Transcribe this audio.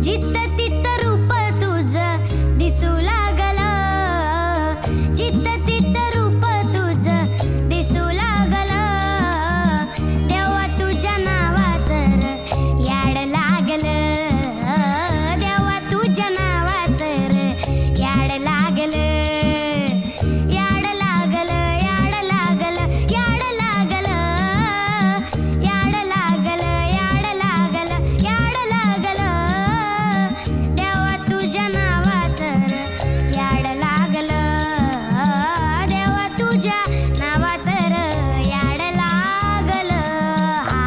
जित्त तित्त रूप तुझं दिसू लागला, जित्त तित्त रूप तुझं दिसू लागला, देवा तुझ्या नावाचं र याड लागलं, देवा तुझ्या नावाचं र याड लागलं, याड लागलं, याड लागलं, याड लागलं, याड लागलं, याड लागलं, याड लागलं, देवा तुझ्या नावाचं र याड लागलं, देवा तुझ्या नावाचं र याड लागलं. हा